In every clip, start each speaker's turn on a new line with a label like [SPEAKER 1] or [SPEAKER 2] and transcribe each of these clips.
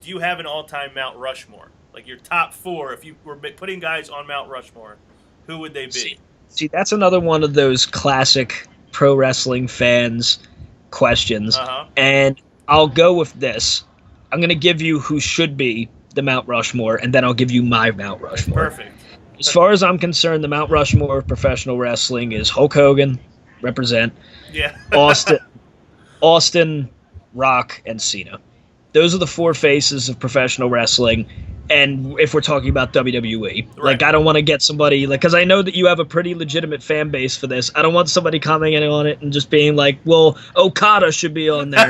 [SPEAKER 1] do you have an all-time Mount Rushmore? Like your top four, if you were putting guys on Mount Rushmore, who would they be?
[SPEAKER 2] See, that's another one of those classic pro wrestling fans questions.
[SPEAKER 1] Uh huh.
[SPEAKER 2] And I'll go with this. I'm going to give you who should be the Mount Rushmore, and then I'll give you my Mount Rushmore.
[SPEAKER 1] Perfect.
[SPEAKER 2] As far as I'm concerned, the Mount Rushmore of professional wrestling is Hulk Hogan, represent,
[SPEAKER 1] Yeah.
[SPEAKER 2] Austin, Rock, and Cena. Those are the four faces of professional wrestling. And if we're talking about WWE,
[SPEAKER 1] Right.
[SPEAKER 2] like I don't want to get somebody like, because I know that you have a pretty legitimate fan base for this. I don't want somebody commenting on it and just being like, "Well, Okada should be on there,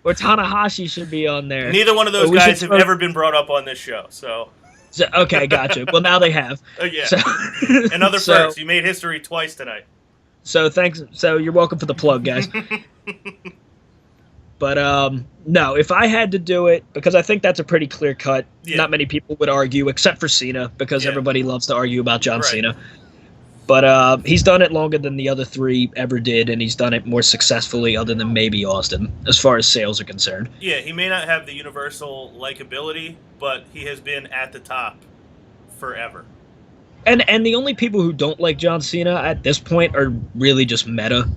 [SPEAKER 2] or Tanahashi should be on there."
[SPEAKER 1] Neither one of those guys have ever been brought up on this show, so.
[SPEAKER 2] Okay, gotcha. Well, now they have.
[SPEAKER 1] Yeah.
[SPEAKER 2] So,
[SPEAKER 1] Another first. You made history twice tonight.
[SPEAKER 2] So thanks. So you're welcome for the plug, guys. But no, if I had to do it, because I think that's a pretty clear cut.
[SPEAKER 1] Yeah.
[SPEAKER 2] Not many people would argue, except for Cena, because
[SPEAKER 1] Yeah.
[SPEAKER 2] everybody loves to argue about John
[SPEAKER 1] Right.
[SPEAKER 2] Cena. But he's done it longer than the other three ever did, and he's done it more successfully, other than maybe Austin, as far as sales are concerned.
[SPEAKER 1] Yeah, he may not have the universal likability, but he has been at the top forever.
[SPEAKER 2] And the only people who don't like John Cena at this point are really just meta.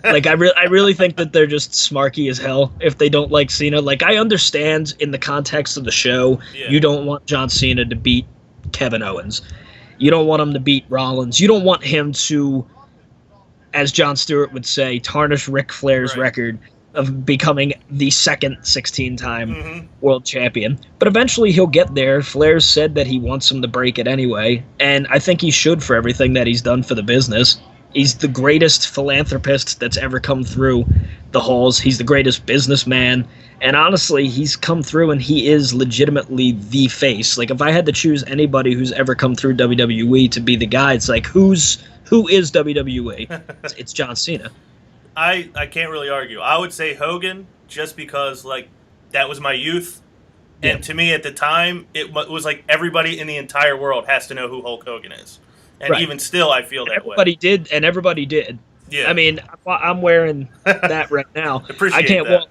[SPEAKER 2] Like I really think that they're just smarky as hell if they don't like Cena. Like I understand in the context of the show,
[SPEAKER 1] Yeah.
[SPEAKER 2] you don't want John Cena to beat Kevin Owens. You don't want him to beat Rollins. You don't want him to, as Jon Stewart would say, tarnish Ric Flair's
[SPEAKER 1] Right.
[SPEAKER 2] record of becoming the second 16-time
[SPEAKER 1] Mm-hmm.
[SPEAKER 2] world champion. But eventually he'll get there. Flair's said that he wants him to break it anyway, and I think he should for everything that he's done for the business. He's the greatest philanthropist that's ever come through the halls. He's the greatest businessman. And honestly, he's come through and he is legitimately the face. Like, if I had to choose anybody who's ever come through WWE to be the guy, it's like, who is WWE? It's John Cena.
[SPEAKER 1] I can't really argue. I would say Hogan just because, like, that was my youth. And
[SPEAKER 2] Yeah.
[SPEAKER 1] to me at the time, it was like everybody in the entire world has to know who Hulk Hogan is. And
[SPEAKER 2] Right.
[SPEAKER 1] even still, I feel that
[SPEAKER 2] Everybody
[SPEAKER 1] way.
[SPEAKER 2] did, and everybody did.
[SPEAKER 1] Yeah.
[SPEAKER 2] I mean, I'm wearing that right now.
[SPEAKER 1] Appreciate
[SPEAKER 2] I can't
[SPEAKER 1] that.
[SPEAKER 2] walk.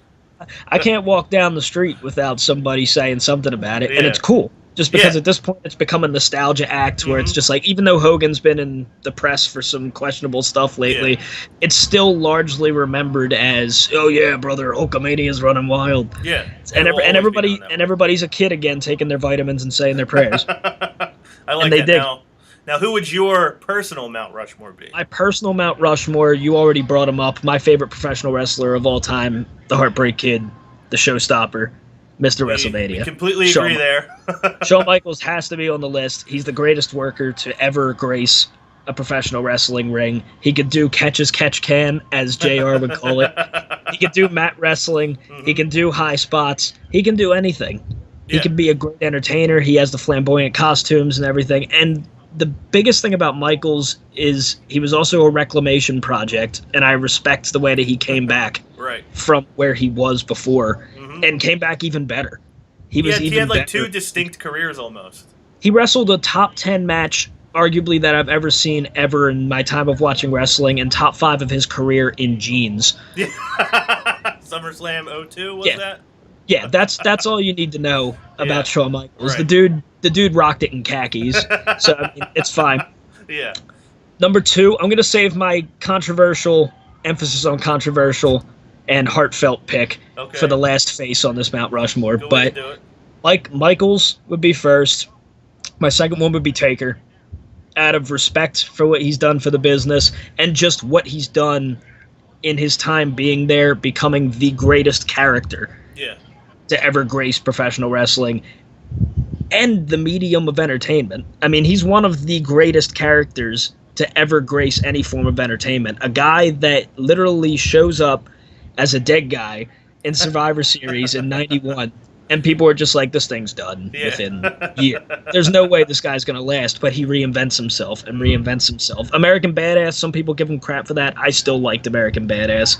[SPEAKER 2] I can't walk down the street without somebody saying something about it, and
[SPEAKER 1] Yeah.
[SPEAKER 2] it's cool. Just because
[SPEAKER 1] Yeah.
[SPEAKER 2] at this point it's become a nostalgia act where it's
[SPEAKER 1] Mhm.
[SPEAKER 2] just like, even though Hogan's been in the press for some questionable stuff lately, it's still largely remembered as, oh yeah, brother, Hulkamania's running wild,
[SPEAKER 1] Yeah.
[SPEAKER 2] and
[SPEAKER 1] It will always be
[SPEAKER 2] everybody
[SPEAKER 1] known that
[SPEAKER 2] and
[SPEAKER 1] way.
[SPEAKER 2] everybody's a kid again, taking their vitamins and saying their prayers.
[SPEAKER 1] I like
[SPEAKER 2] And they
[SPEAKER 1] that.
[SPEAKER 2] dig.
[SPEAKER 1] Now, who would your personal Mount Rushmore be?
[SPEAKER 2] My personal Mount Rushmore, you already brought him up. My favorite professional wrestler of all time, the Heartbreak Kid, the Showstopper, Mr.
[SPEAKER 1] We
[SPEAKER 2] WrestleMania.
[SPEAKER 1] completely
[SPEAKER 2] Shawn
[SPEAKER 1] agree there.
[SPEAKER 2] Shawn Michaels has to be on the list. He's the greatest worker to ever grace a professional wrestling ring. He could do catch as catch can, as JR would call it. He could do mat wrestling. He can do high spots. He can do anything. He
[SPEAKER 1] Yeah.
[SPEAKER 2] can be a great entertainer. He has the flamboyant costumes and everything. And the biggest thing about Michaels is he was also a reclamation project, and I respect the way that he came back
[SPEAKER 1] Right.
[SPEAKER 2] from where he was before
[SPEAKER 1] Mhm.
[SPEAKER 2] and came back even better. He was
[SPEAKER 1] He
[SPEAKER 2] even
[SPEAKER 1] had like
[SPEAKER 2] better.
[SPEAKER 1] two distinct careers almost.
[SPEAKER 2] He wrestled a top 10 match, arguably, that I've ever seen ever in my time of watching wrestling, and top 5 of his career in jeans.
[SPEAKER 1] Yeah. SummerSlam 02 was
[SPEAKER 2] Yeah.
[SPEAKER 1] that?
[SPEAKER 2] Yeah, that's all you need to know about
[SPEAKER 1] Yeah.
[SPEAKER 2] Shawn Michaels.
[SPEAKER 1] Right.
[SPEAKER 2] The dude rocked it in khakis, so I mean, it's fine.
[SPEAKER 1] Yeah.
[SPEAKER 2] Number 2, I'm gonna save my controversial emphasis on controversial and heartfelt pick
[SPEAKER 1] Okay.
[SPEAKER 2] for the last face on this Mount Rushmore.
[SPEAKER 1] Good way to
[SPEAKER 2] But
[SPEAKER 1] do it.
[SPEAKER 2] Michaels would be first. My second one would be Taker, out of respect for what he's done for the business and just what he's done in his time being there, becoming the greatest character
[SPEAKER 1] Yeah.
[SPEAKER 2] to ever grace professional wrestling and the medium of entertainment. I mean, he's one of the greatest characters to ever grace any form of entertainment. A guy that literally shows up as a dead guy in Survivor Series in 91, and people are just like, this thing's done
[SPEAKER 1] Yeah.
[SPEAKER 2] within a year. There's no way this guy's going to last, but he reinvents himself and reinvents himself. American Badass, some people give him crap for that. I still liked American Badass.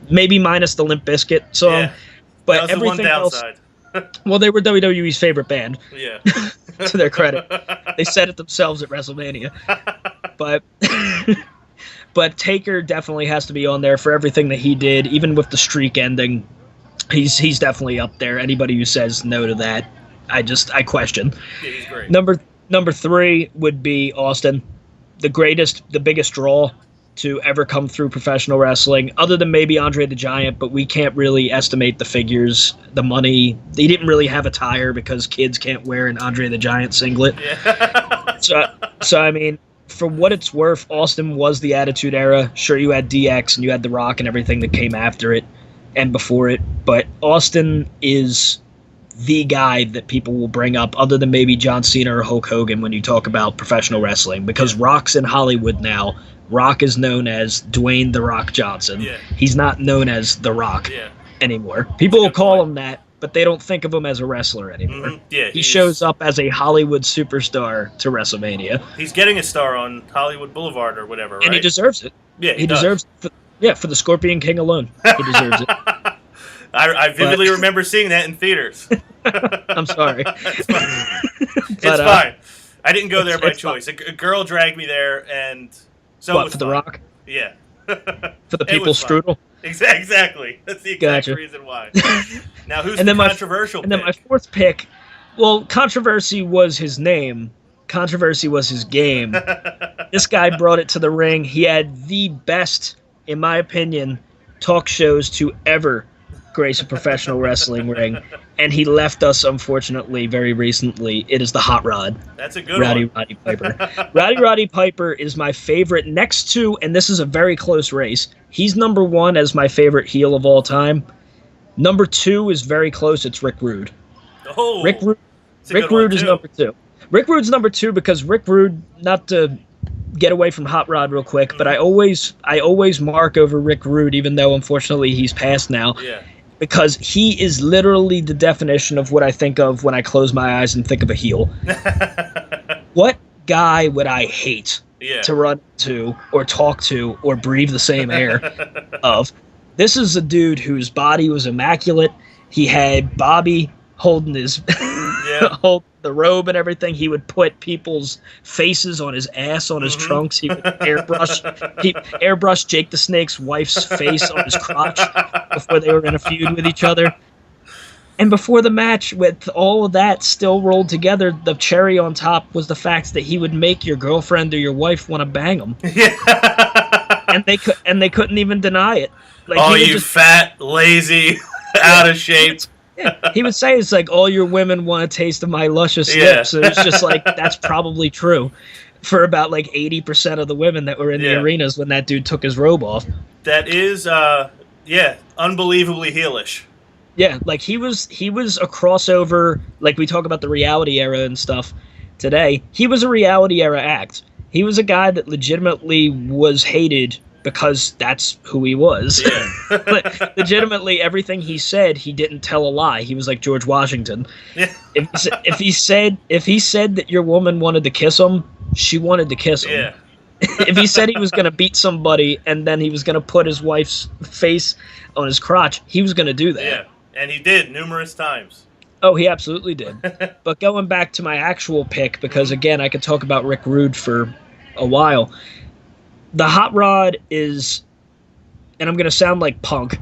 [SPEAKER 2] Maybe minus the Limp Bizkit song.
[SPEAKER 1] Yeah.
[SPEAKER 2] But
[SPEAKER 1] That was the one
[SPEAKER 2] everything else,
[SPEAKER 1] downside.
[SPEAKER 2] well, they were WWE's favorite band,
[SPEAKER 1] Yeah.
[SPEAKER 2] to their credit. They said it themselves at WrestleMania. But but Taker definitely has to be on there for everything that he did, even with the streak ending. He's definitely up there. Anybody who says no to that, I question.
[SPEAKER 1] Yeah, he's great.
[SPEAKER 2] Number 3 would be Austin, the biggest draw to ever come through professional wrestling, other than maybe Andre the Giant, but we can't really estimate the figures, the money. He didn't really have a tire because kids can't wear an Andre the Giant singlet.
[SPEAKER 1] Yeah.
[SPEAKER 2] So I mean, for what it's worth, Austin was the Attitude Era. Sure, you had DX and you had The Rock and everything that came after it and before it, but Austin is the guy that people will bring up, other than maybe John Cena or Hulk Hogan, when you talk about professional wrestling, because Rock's in Hollywood now. Rock is known as Dwayne The Rock Johnson.
[SPEAKER 1] Yeah.
[SPEAKER 2] He's not known as The Rock anymore. People will call him that, but they don't think of him as a wrestler anymore.
[SPEAKER 1] Mm-hmm. Yeah,
[SPEAKER 2] he shows up as a Hollywood superstar to WrestleMania.
[SPEAKER 1] He's getting a star on Hollywood Boulevard or whatever, right?
[SPEAKER 2] And he deserves it.
[SPEAKER 1] Yeah,
[SPEAKER 2] he deserves it. For the Scorpion King alone. He deserves it.
[SPEAKER 1] I vividly remember seeing that in theaters.
[SPEAKER 2] I'm sorry.
[SPEAKER 1] It's fine. It's fine. I didn't go there by choice. A girl dragged me there, and so it was
[SPEAKER 2] for The Rock?
[SPEAKER 1] Yeah.
[SPEAKER 2] For the people's strudel?
[SPEAKER 1] Exactly. That's the exact reason why. Now, who's the controversial pick?
[SPEAKER 2] And then my 4th pick, well, controversy was his name. Controversy was his game. This guy brought it to the ring. He had the best, in my opinion, talk shows to ever grace a professional wrestling ring, and he left us, unfortunately, very recently. It is the Hot Rod.
[SPEAKER 1] That's a good one.
[SPEAKER 2] Roddy Piper. Roddy Piper is my favorite next to, and this is a very close race, he's number 1 as my favorite heel of all time. Number 2 is very close. It's Rick Rude.
[SPEAKER 1] Oh,
[SPEAKER 2] Rick Rude is number 2. Rick Rude's number 2 because Rick Rude, not to get away from Hot Rod real quick, but I always mark over Rick Rude, even though unfortunately he's passed now.
[SPEAKER 1] Yeah.
[SPEAKER 2] Because he is literally the definition of what I think of when I close my eyes and think of a heel. What guy would I hate to run to or talk to or breathe the same air of? This is a dude whose body was immaculate. He had Bobby holding his hold the robe and everything. He would put people's faces on his ass, on his trunks. He would airbrush Jake the Snake's wife's face on his crotch before they were in a feud with each other. And before the match, with all of that still rolled together, the cherry on top was the fact that he would make your girlfriend or your wife want to bang him. And they couldn't even deny it.
[SPEAKER 1] Like, you fat, lazy, out of shape.
[SPEAKER 2] Yeah, he would say it's like, all your women want a taste of my luscious lips. So it's just like, that's probably true for about like 80% of the women that were in the arenas when that dude took his robe off.
[SPEAKER 1] That is, unbelievably heelish.
[SPEAKER 2] Yeah, like he was a crossover, like we talk about the reality era and stuff today. He was a reality era act. He was a guy that legitimately was hated because that's who he was. Yeah. But legitimately, everything he said, he didn't tell a lie. He was like George Washington. Yeah. If he said that your woman wanted to kiss him, she wanted to kiss him. Yeah. If he said he was going to beat somebody and then he was going to put his wife's face on his crotch, he was going to do that.
[SPEAKER 1] Yeah, and he did numerous times.
[SPEAKER 2] Oh, he absolutely did. But going back to my actual pick, because again, I could talk about Rick Rude for a while. The Hot Rod is, and I'm going to sound like Punk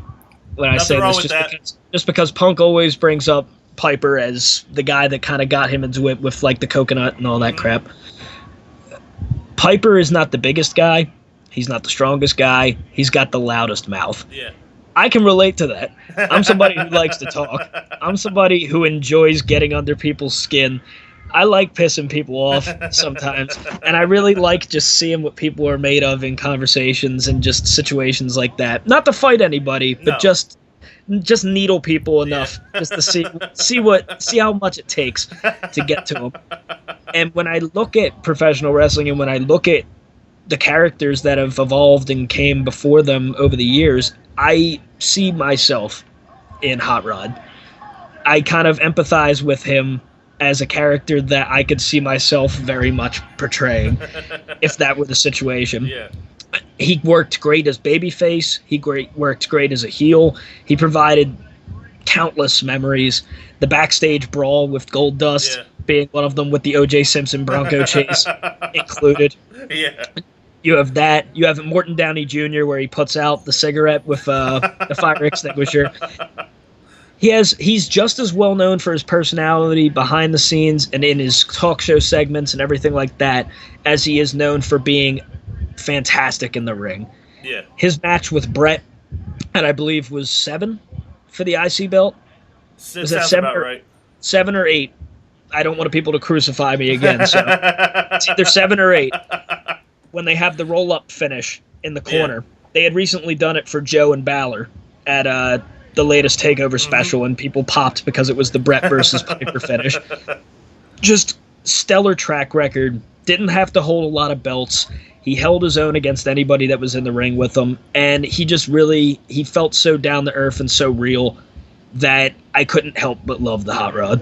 [SPEAKER 2] when I say this, just because Punk always brings up Piper as the guy that kind of got him into it with like the coconut and all that crap. Piper is not the biggest guy. He's not the strongest guy. He's got the loudest mouth. Yeah. I can relate to that. I'm somebody who likes to talk. I'm somebody who enjoys getting under people's skin. I like pissing people off sometimes, and I really like just seeing what people are made of in conversations and just situations like that. Not to fight anybody, but just needle people enough just to see how much it takes to get to them. And when I look at professional wrestling and when I look at the characters that have evolved and came before them over the years, I see myself in Hot Rod. I kind of empathize with him as a character that I could see myself very much portraying if that were the situation. Yeah. He worked great as babyface. He worked great as a heel. He provided countless memories. The backstage brawl with Goldust being one of them, with the O.J. Simpson Bronco chase included. Yeah. You have that. You have Morton Downey Jr., where he puts out the cigarette with the fire extinguisher. He's just as well known for his personality behind the scenes and in his talk show segments and everything like that as he is known for being fantastic in the ring.
[SPEAKER 1] Yeah.
[SPEAKER 2] His match with Brett, and I believe was 7 for the IC belt. Was that
[SPEAKER 1] Sounds about right.
[SPEAKER 2] 7 or 8? I don't want people to crucify me again, so it's either 7 or 8. When they have the roll-up finish in the corner. Yeah. They had recently done it for Joe and Balor at the latest TakeOver special, and people popped because it was the Brett versus Piper finish. Just stellar track record. Didn't have to hold a lot of belts. He held his own against anybody that was in the ring with him, and he felt so down to earth and so real that I couldn't help but love the Hot Rod.